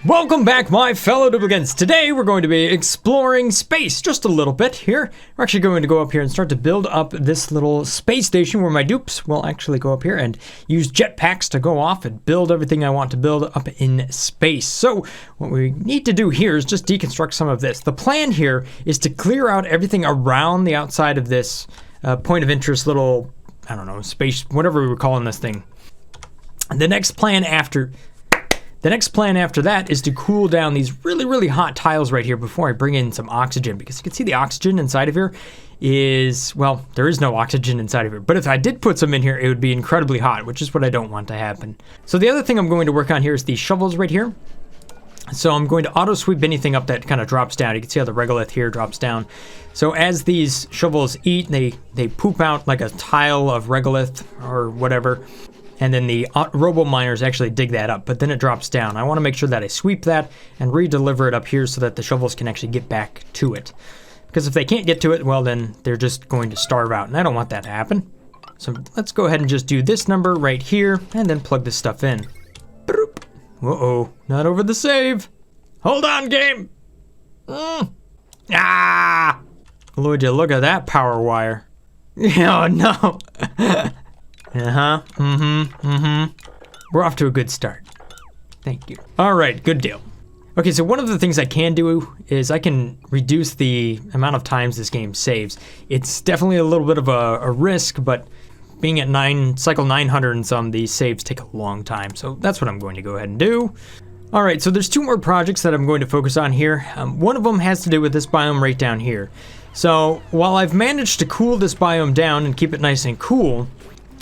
Welcome back, my fellow duplicants. Today we're going to be exploring space just a little bit here. We're actually going to go up here and start to build up this little space station where my dupes will actually go up here and use jetpacks to go off and build everything I want to build up in space. So what we need to do here is just deconstruct some of this. The plan here is to clear out everything around the outside of this point of interest little, I don't know, space, whatever we were calling this thing. And the next plan after that is to cool down these really hot tiles right here before I bring in some oxygen, because you can see the oxygen inside of here is, well, there is no oxygen inside of here, but if I did put some in here, it would be incredibly hot, which is what I don't want to happen. So the other thing I'm going to work on here is these shovels right here. So I'm going to auto sweep anything up that kind of drops down. You can see how the regolith here drops down. So as these shovels eat, they poop out like a tile of regolith or whatever. And then the robo miners actually dig that up, but then it drops down. I want to make sure that I sweep that and re-deliver it up here so that the shovels can actually get back to it. Because if they can't get to it, well then they're just going to starve out, and I don't want that to happen. So let's go ahead and just do this number right here and then plug this stuff in. Boop. Uh-oh, not over the save. Hold on, game. Ah! Would you look at that power wire. Oh no. We're off to a good start. Thank you. All right, good deal. Okay, so one of the things I can do is I can reduce the amount of times this game saves. It's definitely a little bit of a risk, but being at cycle 900 and some, these saves take a long time. So that's what I'm going to go ahead and do. All right, so there's two more projects that I'm going to focus on here. One of them has to do with this biome right down here. So while I've managed to cool this biome down and keep it nice and cool,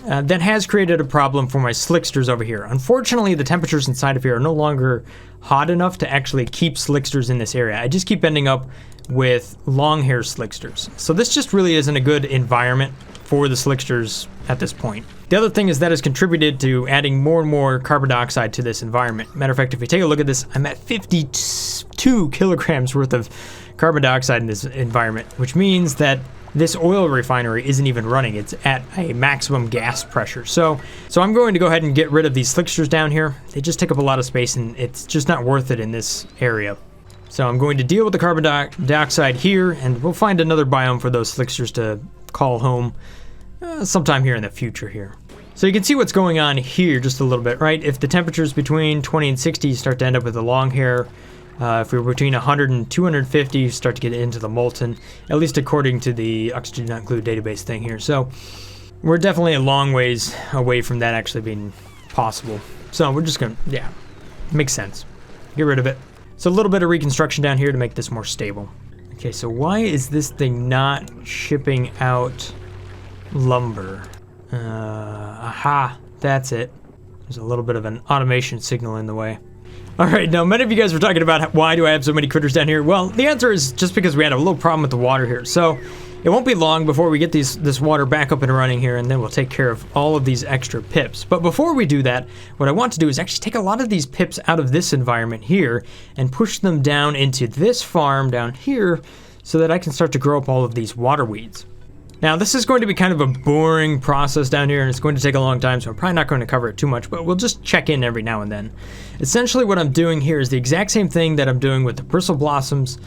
that has created a problem for my slicksters over here. Unfortunately, the temperatures inside of here are no longer hot enough to actually keep slicksters in this area. I just keep ending up with long hair slicksters. So this just really isn't a good environment for the slicksters at this point. The other thing is that has contributed to adding more and more carbon dioxide to this environment. Matter of fact, if you take a look at this, I'm at 52 kilograms worth of carbon dioxide in this environment, which means that this oil refinery isn't even running. It's at a maximum gas pressure. So I'm going to go ahead and get rid of these slicksters down here. They just take up a lot of space and it's just not worth it in this area. So I'm going to deal with the carbon dioxide here, and we'll find another biome for those slicksters to call home sometime here in the future here. So you can see what's going on here just a little bit, right? If the temperatures between 20 and 60, you start to end up with the long hair. If we're between 100 and 250, you start to get into the molten, at least according to the Oxygen Not Included database thing here. So we're definitely a long ways away from that actually being possible. So we're just gonna, yeah, makes sense. Get rid of it. So a little bit of reconstruction down here to make this more stable. Okay, so why is this thing not shipping out lumber? Aha, that's it. There's a little bit of an automation signal in the way. All right, now many of you guys were talking about why do I have so many critters down here? Well, the answer is just because we had a little problem with the water here. So it won't be long before we get this water back up and running here, and then we'll take care of all of these extra pips. But before we do that, what I want to do is actually take a lot of these pips out of this environment here and push them down into this farm down here so that I can start to grow up all of these water weeds. Now, this is going to be kind of a boring process down here, and it's going to take a long time, so I'm probably not going to cover it too much, but we'll just check in every now and then. Essentially, what I'm doing here is the exact same thing that I'm doing with the bristle blossoms,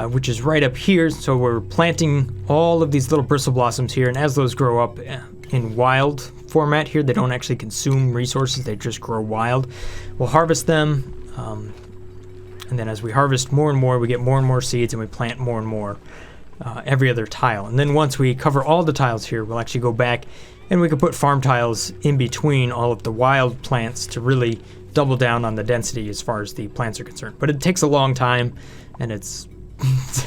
which is right up here. So we're planting all of these little bristle blossoms here, and as those grow up in wild format here, they don't actually consume resources, they just grow wild. We'll harvest them, and then as we harvest more and more, we get more and more seeds, and we plant more and more. Every other tile. And then once we cover all the tiles here, we'll actually go back and we can put farm tiles in between all of the wild plants to really double down on the density as far as the plants are concerned. But it takes a long time, and it's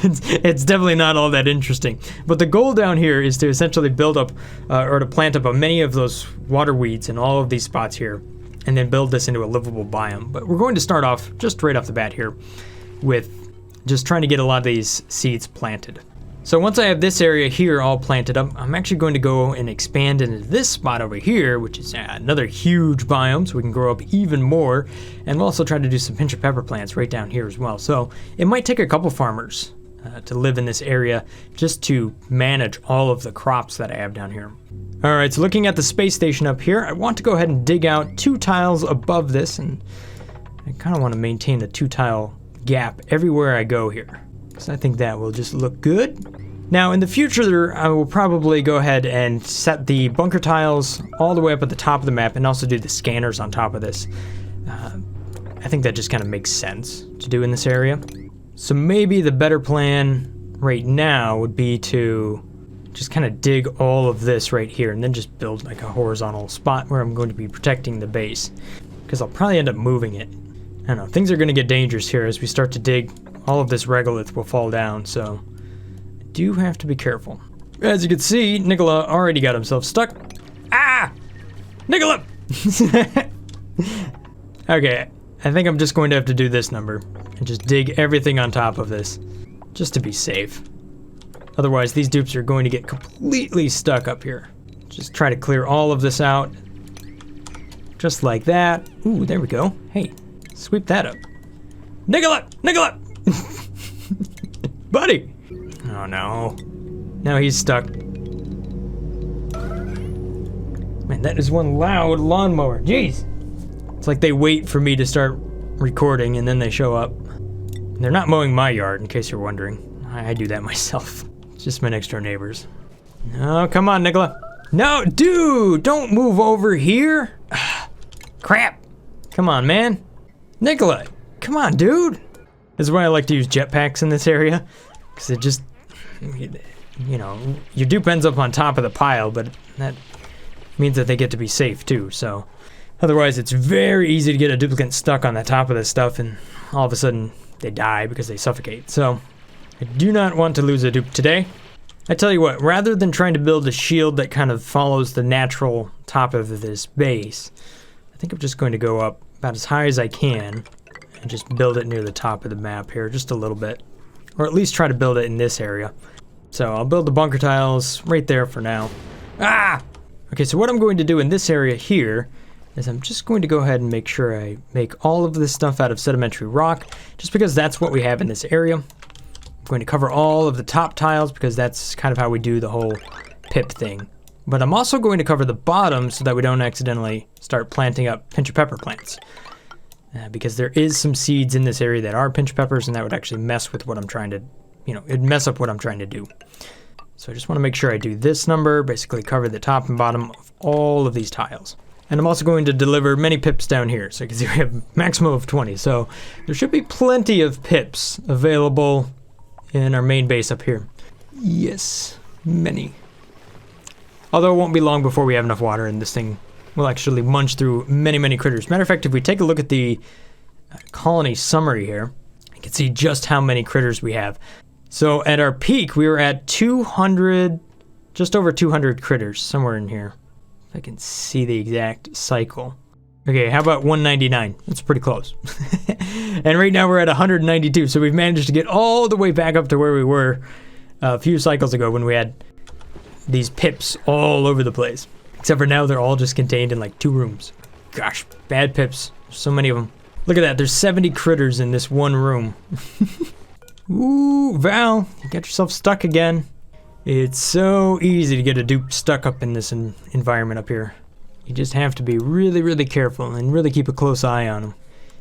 definitely not all that interesting. But the goal down here is to essentially build up or to plant up many of those water weeds in all of these spots here, and then build this into a livable biome. But we're going to start off just right off the bat here with just trying to get a lot of these seeds planted. So once I have this area here all planted up, I'm actually going to go and expand into this spot over here, which is another huge biome, so we can grow up even more. And we'll also try to do some pinch of pepper plants right down here as well. So it might take a couple farmers to live in this area just to manage all of the crops that I have down here. All right, so looking at the space station up here, I want to go ahead and dig out 2 tiles above this and I kind of want to maintain a 2-tile gap everywhere I go here, because I think that will just look good. Now in the future, I will probably go ahead and set the bunker tiles all the way up at the top of the map and also do the scanners on top of this. I think that just kind of makes sense to do in this area. So maybe the better plan right now would be to just kind of dig all of this right here and then just build like a horizontal spot where I'm going to be protecting the base, because I'll probably end up moving it. I don't know, things are going to get dangerous here as we start to dig. All of this regolith will fall down, so I do have to be careful. As you can see, Nicola already got himself stuck. Ah! Nicola! Okay, I think I'm just going to have to do this number and just dig everything on top of this, just to be safe. Otherwise, these dupes are going to get completely stuck up here. Just try to clear all of this out. Just like that. Ooh, there we go. Hey, sweep that up. Nicola! Nicola! Buddy! Oh no. Now he's stuck. Man, that is one loud lawnmower. Jeez. It's like they wait for me to start recording and then they show up. They're not mowing my yard, in case you're wondering. I do that myself. It's just my next door neighbors. Oh, come on, Nicola. No, dude, don't move over here. Crap. Come on, man. Nicola, come on, dude. This is why I like to use jetpacks in this area, because it just, you know, your dupe ends up on top of the pile, but that means that they get to be safe too, so. Otherwise, it's very easy to get a duplicate stuck on the top of this stuff, and all of a sudden, they die because they suffocate. So, I do not want to lose a dupe today. I tell you what, rather than trying to build a shield that kind of follows the natural top of this base, I think I'm just going to go up about as high as I can and just build it near the top of the map here, just a little bit. Or at least try to build it in this area. So I'll build the bunker tiles right there for now. Ah! Okay, so what I'm going to do in this area here is I'm just going to go ahead and make sure I make all of this stuff out of sedimentary rock, just because that's what we have in this area. I'm going to cover all of the top tiles because that's kind of how we do the whole pip thing. But I'm also going to cover the bottom so that we don't accidentally start planting up pinch of pepper plants. Because there is some seeds in this area that are pinch peppers, and that would actually mess with what I'm trying to, you know, it'd mess up what I'm trying to do. So I just want to make sure I do this number, basically cover the top and bottom of all of these tiles. And I'm also going to deliver many pips down here. So you can see we have a maximum of 20. So there should be plenty of pips available in our main base up here. Yes, many. Although it won't be long before we have enough water and this thing will actually munch through many, many critters. Matter of fact, if we take a look at the colony summary here, you can see just how many critters we have. So at our peak, we were at 200, just over 200 critters, somewhere in here. If I can see the exact cycle. Okay, how about 199? That's pretty close. And right now we're at 192, so we've managed to get all the way back up to where we were a few cycles ago when we had these pips all over the place. Except for now they're all just contained in like 2 rooms. Gosh, bad pips. So many of them. Look at that, there's 70 critters in this one room. Ooh, Val, you got yourself stuck again. It's so easy to get a dupe stuck up in this environment up here. You just have to be really, really careful and really keep a close eye on them.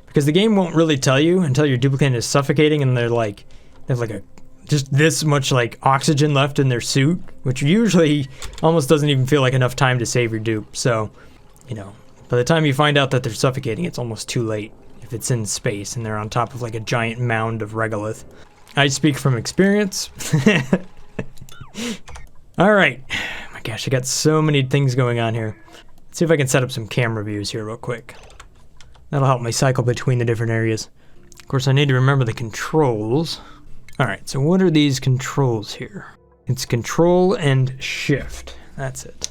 Because the game won't really tell you until your duplicate is suffocating and they have like just this much like oxygen left in their suit, which usually almost doesn't even feel like enough time to save your dupe. So, you know, by the time you find out that they're suffocating, it's almost too late if it's in space and they're on top of like a giant mound of regolith. I speak from experience. All right. My gosh, I got so many things going on here. Let's see if I can set up some camera views here real quick. That'll help me cycle between the different areas. Of course, I need to remember the controls. All right, so what are these controls here? It's control and shift. That's it.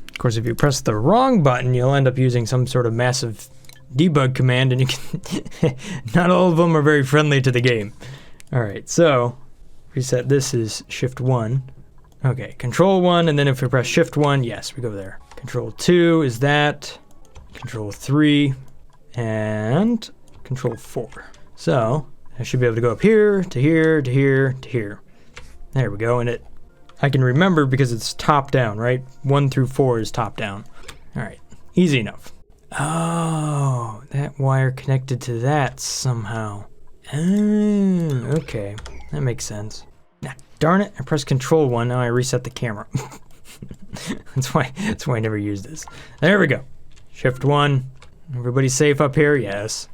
Of course, if you press the wrong button, you'll end up using some sort of massive debug command, and you can not all of them are very friendly to the game. All right, so reset this is shift 1. Okay, control 1, and then if we press shift 1, yes, we go there. Control 2 is that. Control 3 and control 4. So I should be able to go up here to here to here to here. There we go, and I can remember because it's top down, right? 1 through 4 is top down. All right, easy enough. Oh, that wire connected to that somehow. Oh, okay. That makes sense. Nah, darn it, I pressed Control 1, now I reset the camera. That's why I never use this. There we go. Shift 1. Everybody's safe up here? Yes.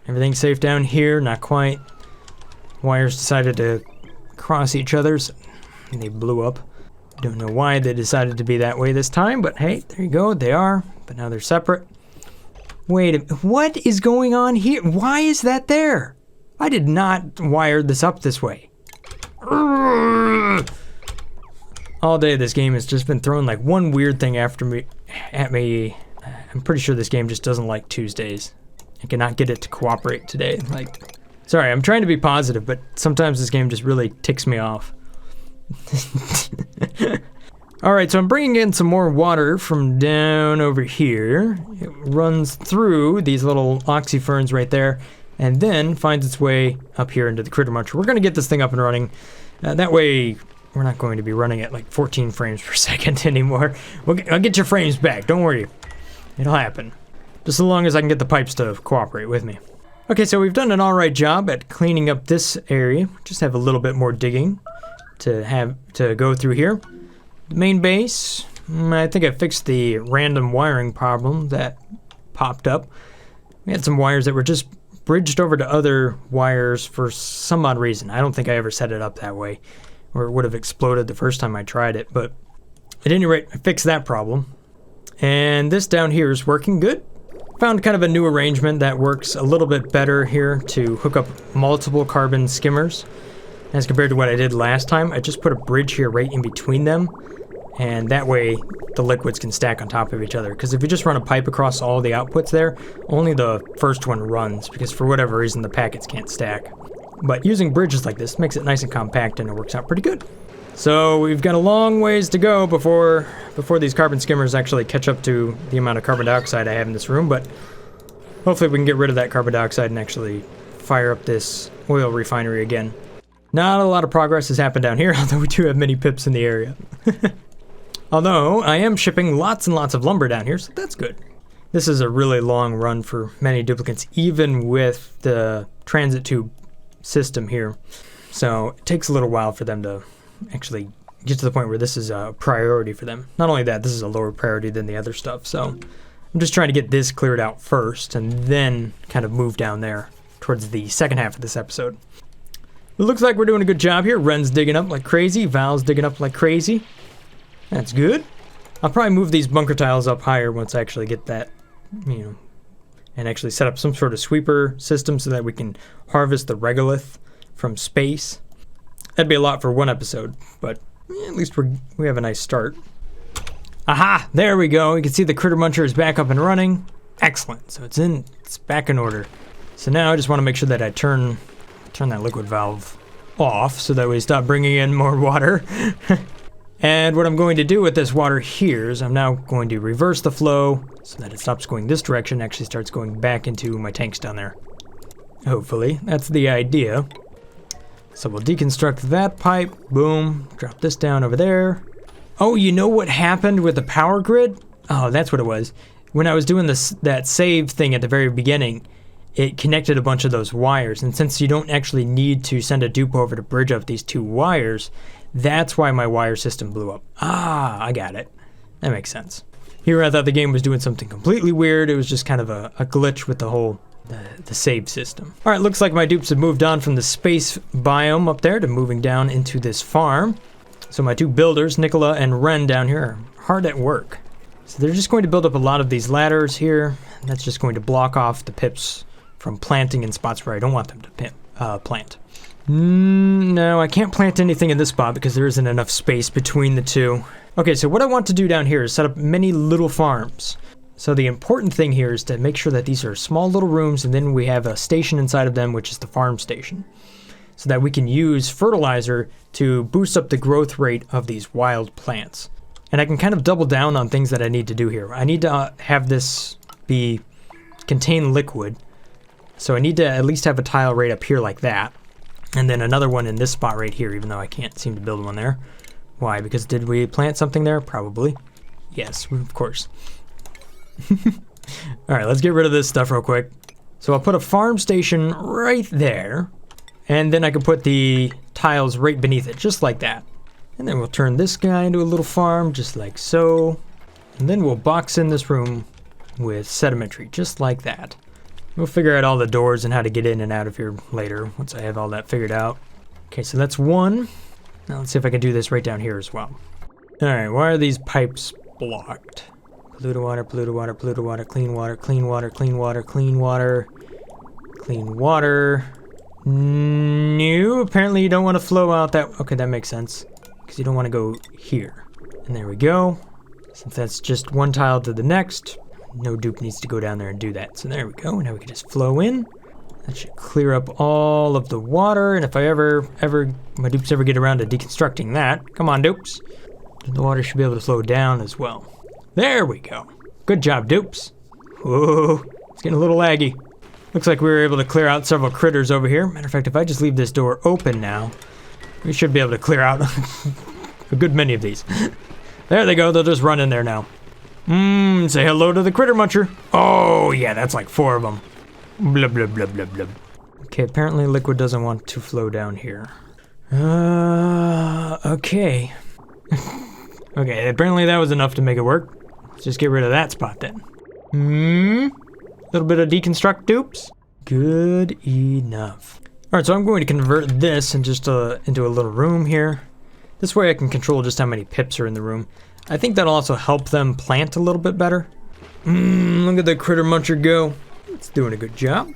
Everything's safe down here? Not quite. Wires decided to cross each other's and they blew up. Don't know why they decided to be that way this time, but hey, there you go, they are. But now they're separate. Wait a minute, what is going on here? Why is that there? I did not wire this up this way. All day this game has just been throwing like one weird thing at me. I'm pretty sure this game just doesn't like Tuesdays. I cannot get it to cooperate today. Like, sorry, I'm trying to be positive, but sometimes this game just really ticks me off. Alright, so I'm bringing in some more water from down over here. It runs through these little oxyferns right there, and then finds its way up here into the critter muncher. We're going to get this thing up and running. That way, we're not going to be running at like 14 frames per second anymore. I'll get your frames back, don't worry. It'll happen. Just as long as I can get the pipes to cooperate with me. Okay, so we've done an alright job at cleaning up this area. Just have a little bit more digging to go through here. The main base, I think I fixed the random wiring problem that popped up. We had some wires that were just bridged over to other wires for some odd reason. I don't think I ever set it up that way, or it would have exploded the first time I tried it, but at any rate, I fixed that problem. And this down here is working good. Found kind of a new arrangement that works a little bit better here to hook up multiple carbon skimmers as compared to what I did last time. I just put a bridge here right in between them, and that way the liquids can stack on top of each other. Because if you just run a pipe across all the outputs there, only the first one runs, because for whatever reason the packets can't stack. But using bridges like this makes it nice and compact, and it works out pretty good. So we've got a long ways to go before these carbon skimmers actually catch up to the amount of carbon dioxide I have in this room, but hopefully we can get rid of that carbon dioxide and actually fire up this oil refinery again. Not a lot of progress has happened down here, although we do have many pips in the area. Although I am shipping lots and lots of lumber down here, so that's good. This is a really long run for many duplicates, even with the transit tube system here. So it takes a little while for them to actually get to the point where this is a priority for them. Not only that, this is a lower priority than the other stuff, so I'm just trying to get this cleared out first and then kind of move down there towards the second half of this episode. It looks like we're doing a good job here. Ren's digging up like crazy, Val's digging up like crazy. That's good. I'll probably move these bunker tiles up higher once I actually get that, and actually set up some sort of sweeper system so that we can harvest the regolith from space. That'd be a lot for one episode, but at least we have a nice start. Aha! There we go. You can see the critter muncher is back up and running. Excellent. So it's back in order. So now I just want to make sure that I turn that liquid valve off so that we stop bringing in more water. And what I'm going to do with this water here is I'm now going to reverse the flow so that it stops going this direction, actually starts going back into my tanks down there. Hopefully, that's the idea. So we'll deconstruct that pipe, boom, drop this down over there. Oh, you know what happened with the power grid? Oh, that's what it was. When I was doing that save thing at the very beginning, it connected a bunch of those wires, and since you don't actually need to send a dupe over to bridge up these two wires, that's why my wire system blew up. Ah, I got it. That makes sense. Here I thought the game was doing something completely weird. It was just kind of a glitch with the whole the save system. Alright, looks like my dupes have moved on from the space biome up there to moving down into this farm. So my two builders, Nicola and Ren down here, are hard at work. So they're just going to build up a lot of these ladders here. That's just going to block off the pips from planting in spots where I don't want them to plant. No, I can't plant anything in this spot because there isn't enough space between the two. Okay, so what I want to do down here is set up many little farms. So the important thing here is to make sure that these are small little rooms, and then we have a station inside of them, which is the farm station, so that we can use fertilizer to boost up the growth rate of these wild plants. And I can kind of double down on things that I need to do here. I need to have this contain liquid. So I need to at least have a tile right up here like that. And then another one in this spot right here, even though I can't seem to build one there. Why? Because did we plant something there? Probably. Yes, of course. All right, let's get rid of this stuff real quick. So I'll put a farm station right there, and then I can put the tiles right beneath it, just like that. And then we'll turn this guy into a little farm, just like so. And then we'll box in this room with sedimentary, just like that. We'll figure out all the doors and how to get in and out of here later, once I have all that figured out. Okay, so that's one. Now let's see if I can do this right down here as well. All right, why are these pipes blocked? Polluted water, polluted water, polluted water, clean water, clean water, clean water, clean water, clean water. No, apparently you don't want to flow out that. Okay, that makes sense. Because you don't want to go here. And there we go. Since that's just one tile to the next, no dupe needs to go down there and do that. So there we go. Now we can just flow in. That should clear up all of the water. And if I my dupes ever get around to deconstructing that, come on dupes, the water should be able to flow down as well. There we go. Good job, dupes. Whoa, it's getting a little laggy. Looks like we were able to clear out several critters over here. Matter of fact, if I just leave this door open now, we should be able to clear out a good many of these. There they go. They'll just run in there now. Say hello to the critter muncher. Oh, yeah, that's like 4 of them. Blah, blah, blah, blah, blah. Okay, apparently liquid doesn't want to flow down here. Okay. Okay, apparently that was enough to make it work. Let's just get rid of that spot then. Little bit of deconstruct dupes. Good enough. All right, so I'm going to convert this into a little room here. This way I can control just how many pips are in the room. I think that'll also help them plant a little bit better. Look at the critter muncher go. It's doing a good job.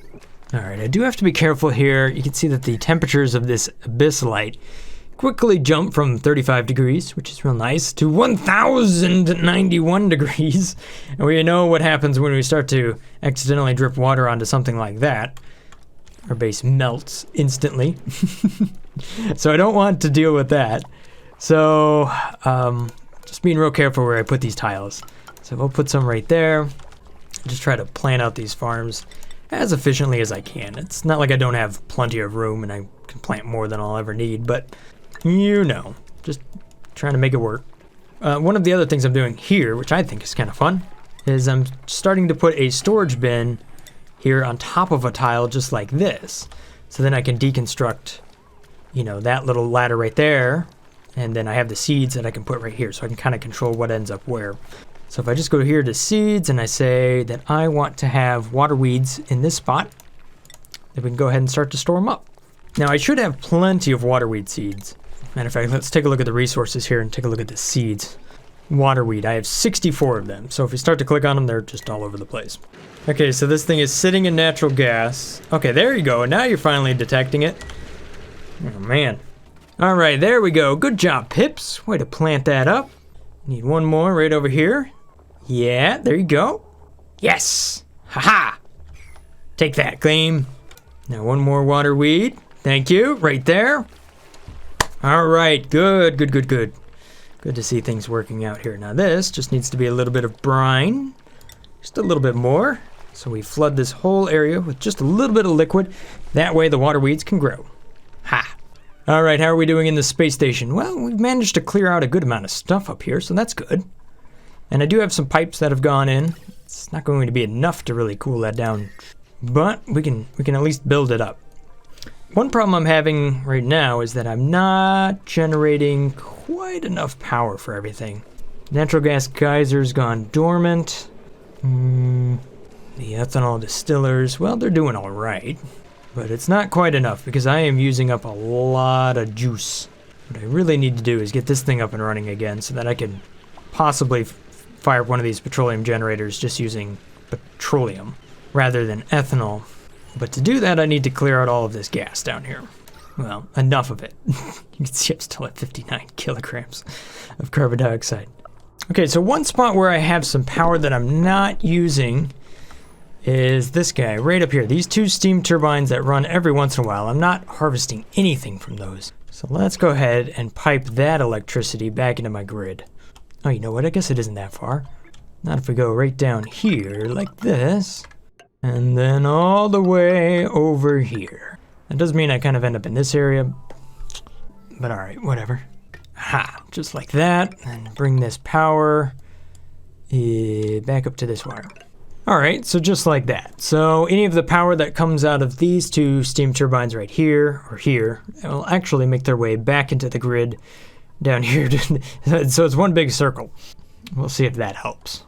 All right, I do have to be careful here. You can see that the temperatures of this abyss light quickly jump from 35 degrees, which is real nice, to 1,091 degrees. And we know what happens when we start to accidentally drip water onto something like that. Our base melts instantly. So I don't want to deal with that. So just being real careful where I put these tiles. So we'll put some right there. Just try to plan out these farms as efficiently as I can. It's not like I don't have plenty of room and I can plant more than I'll ever need, but you know, just trying to make it work. One of the other things I'm doing here, which I think is kind of fun, is I'm starting to put a storage bin here on top of a tile just like this. So then I can deconstruct, you know, that little ladder right there. And then I have the seeds that I can put right here. So I can kind of control what ends up where. So if I just go here to seeds and I say that I want to have water weeds in this spot, then we can go ahead and start to store them up. Now I should have plenty of water weed seeds. Matter of fact, let's take a look at the resources here and take a look at the seeds. Waterweed, I have 64 of them. So if we start to click on them, they're just all over the place. Okay, so this thing is sitting in natural gas. Okay, there you go. And now you're finally detecting it. Oh, man. All right, there we go. Good job, Pips. Way to plant that up. Need one more right over here. Yeah, there you go. Yes. Haha. Take that, Gleam. Now one more waterweed. Thank you. Right there. All right, good. Good to see things working out here. Now this just needs to be a little bit of brine. Just a little bit more. So we flood this whole area with just a little bit of liquid. That way the water weeds can grow. Ha! All right, how are we doing in the space station? Well, we've managed to clear out a good amount of stuff up here, so that's good. And I do have some pipes that have gone in. It's not going to be enough to really cool that down, but we can at least build it up. One problem I'm having right now is that I'm not generating quite enough power for everything. Natural gas geyser's gone dormant. The ethanol distillers, well, they're doing all right. But it's not quite enough because I am using up a lot of juice. What I really need to do is get this thing up and running again so that I can possibly fire one of these petroleum generators just using petroleum rather than ethanol. But to do that, I need to clear out all of this gas down here. Well, enough of it. You can see I'm still at 59 kilograms of carbon dioxide. Okay, so one spot where I have some power that I'm not using is this guy right up here. These two steam turbines that run every once in a while. I'm not harvesting anything from those. So let's go ahead and pipe that electricity back into my grid. Oh, you know what? I guess it isn't that far. Not if we go right down here like this. And then all the way over here. That does mean I kind of end up in this area. But alright, whatever. Ha! Just like that. And bring this power back up to this wire. All right, so just like that. So any of the power that comes out of these two steam turbines right here or here will actually make their way back into the grid down here. So it's one big circle. We'll see if that helps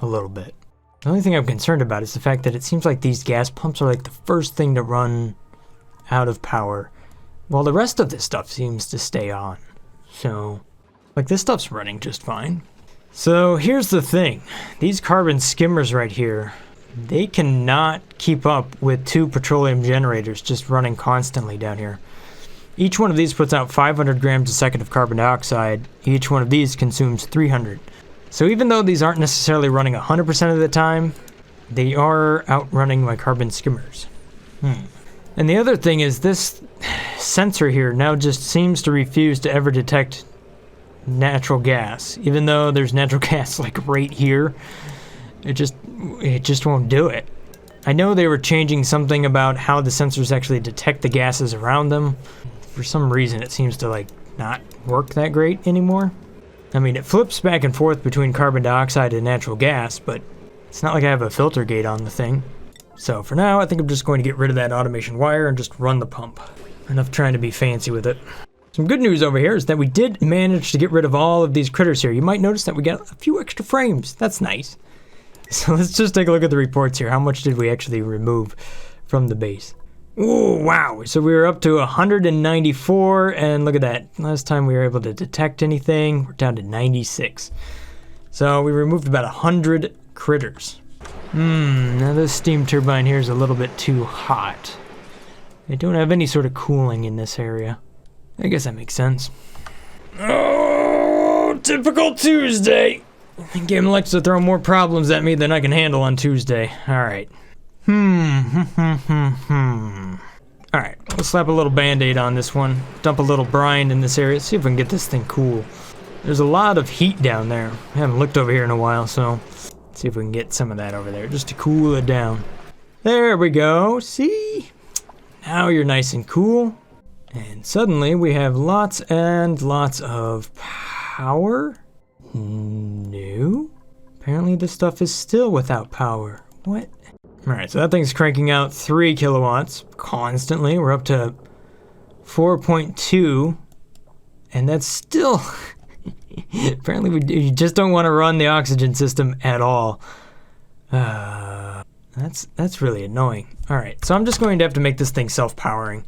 a little bit. The only thing I'm concerned about is the fact that it seems like these gas pumps are like the first thing to run out of power, while the rest of this stuff seems to stay on. So, like, this stuff's running just fine. So here's the thing. These carbon skimmers right here, they cannot keep up with 2 petroleum generators just running constantly down here. Each one of these puts out 500 grams a second of carbon dioxide. Each one of these consumes 300. So even though these aren't necessarily running 100% of the time, they are outrunning my carbon skimmers. And the other thing is this sensor here now just seems to refuse to ever detect natural gas, even though there's natural gas like right here. It just won't do it. I know they were changing something about how the sensors actually detect the gases around them. For some reason it seems to like not work that great anymore. I mean, it flips back and forth between carbon dioxide and natural gas, but it's not like I have a filter gate on the thing. So for now I think I'm just going to get rid of that automation wire and just run the pump. Enough trying to be fancy with it. Some good news over here is that we did manage to get rid of all of these critters here. You might notice that we got a few extra frames. That's nice. So let's just take a look at the reports here. How much did we actually remove from the base? Oh, wow. So we were up to 194, and look at that. Last time we were able to detect anything, we're down to 96. So we removed about 100 critters. Now this steam turbine here is a little bit too hot. I don't have any sort of cooling in this area. I guess that makes sense. Oh, typical Tuesday. The game likes to throw more problems at me than I can handle on Tuesday. Alright. Alright, we'll slap a little band-aid on this one. Dump a little brine in this area. See if we can get this thing cool. There's a lot of heat down there. I haven't looked over here in a while, so let's see if we can get some of that over there just to cool it down. There we go. See? Now you're nice and cool. And suddenly we have lots and lots of power. No. Apparently this stuff is still without power. What? Alright, so that thing's cranking out 3 kilowatts constantly. We're up to 4.2. And that's still... Apparently you just don't want to run the oxygen system at all. That's really annoying. Alright, so I'm just going to have to make this thing self-powering.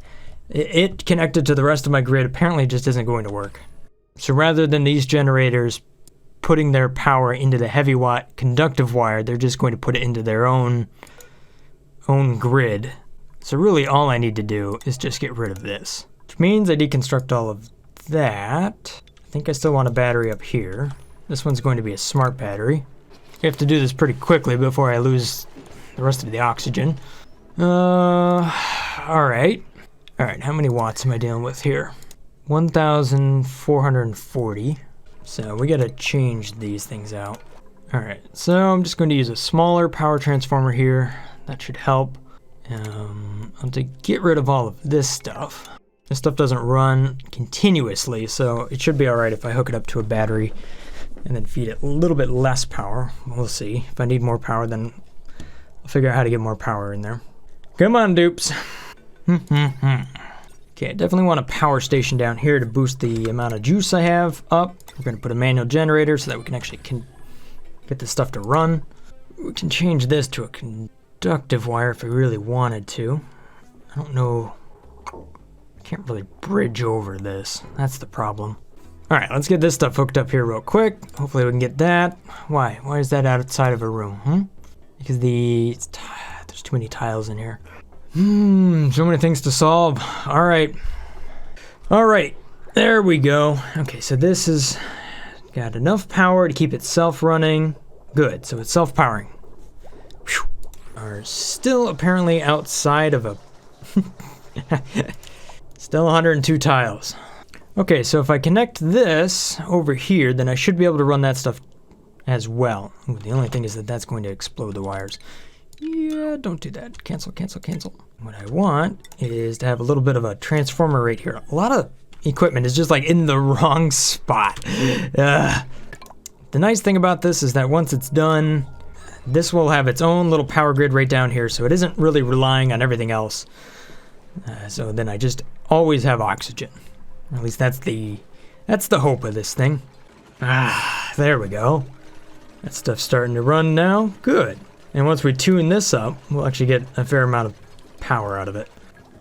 It connected to the rest of my grid apparently just isn't going to work. So rather than these generators putting their power into the heavy watt conductive wire, they're just going to put it into their own grid. So really all I need to do is just get rid of this, which means I deconstruct all of that. I think I still want a battery up here. This one's going to be a smart battery. I have to do this pretty quickly before I lose the rest of the oxygen. Alright. Alright, how many watts am I dealing with here? 1,440. So we gotta change these things out. Alright, so I'm just going to use a smaller power transformer here. That should help. To get rid of all of this stuff. This stuff doesn't run continuously, so it should be alright if I hook it up to a battery and then feed it a little bit less power. We'll see. If I need more power, then I'll figure out how to get more power in there. Come on, dupes. Okay, I definitely want a power station down here to boost the amount of juice I have up. We're going to put a manual generator so that we can actually get this stuff to run. We can change this to a conductive wire if we really wanted to. I don't know. I can't really bridge over this. That's the problem. Alright, let's get this stuff hooked up here real quick. Hopefully we can get that. Why? Why is that outside of a room? Because there's too many tiles in here. So many things to solve. Alright. Alright. There we go. Okay, so this has got enough power to keep it self-running. Good, so it's self-powering. Are still apparently outside of a... Still 102 tiles. Okay, so if I connect this over here, then I should be able to run that stuff as well. Ooh, the only thing is that that's going to explode the wires. Yeah, don't do that. Cancel, cancel, cancel. What I want is to have a little bit of a transformer right here. A lot of equipment is just like in the wrong spot. The nice thing about this is that once it's done, this will have its own little power grid right down here, so it isn't really relying on everything else. So then I just always have oxygen. Or at least that's the hope of this thing. Ah, there we go. That stuff's starting to run now. Good. And once we tune this up, we'll actually get a fair amount of power out of it.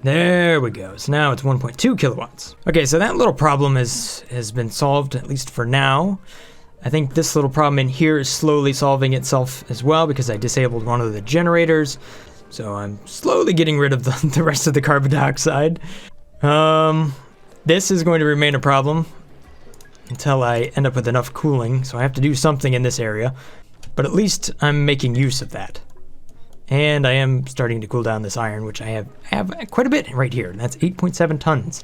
There we go. So now it's 1.2 kilowatts. Okay, so that little problem has been solved, at least for now. I think this little problem in here is slowly solving itself as well because I disabled one of the generators. So I'm slowly getting rid of the rest of the carbon dioxide. This is going to remain a problem until I end up with enough cooling, so I have to do something in this area. But at least I'm making use of that. And I am starting to cool down this iron, which I have quite a bit right here. That's 8.7 tons.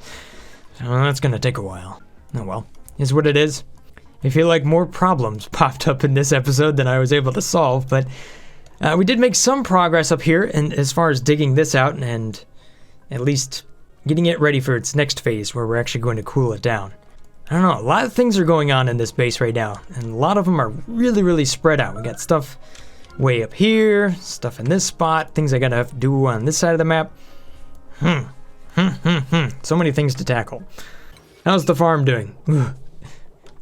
So that's going to take a while. Oh well, is what it is. I feel like more problems popped up in this episode than I was able to solve, but we did make some progress up here, and as far as digging this out and at least getting it ready for its next phase where we're actually going to cool it down. I don't know, a lot of things are going on in this base right now, and a lot of them are really, really spread out. We got stuff way up here, stuff in this spot, things I gotta have to do on this side of the map. So many things to tackle. How's the farm doing?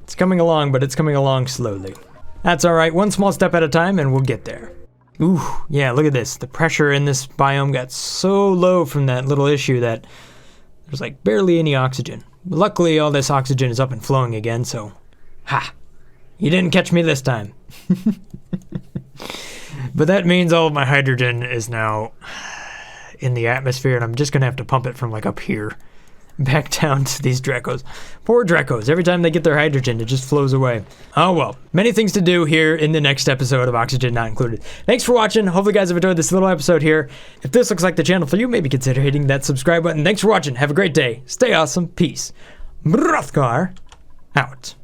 It's coming along, but it's coming along slowly. That's alright, one small step at a time and we'll get there. Ooh, yeah, look at this. The pressure in this biome got so low from that little issue that there's like barely any oxygen. Luckily, all this oxygen is up and flowing again, so... Ha! You didn't catch me this time. But that means all of my hydrogen is now in the atmosphere, and I'm just gonna have to pump it from like up here back down to these Drecos. Poor Drecos, every time they get their hydrogen, it just flows away. Oh well, many things to do here in the next episode of Oxygen Not Included. Thanks for watching. Hopefully you guys have enjoyed this little episode here. If this looks like the channel for you, maybe consider hitting that subscribe button. Thanks for watching. Have a great day. Stay awesome. Peace. Brothgar out.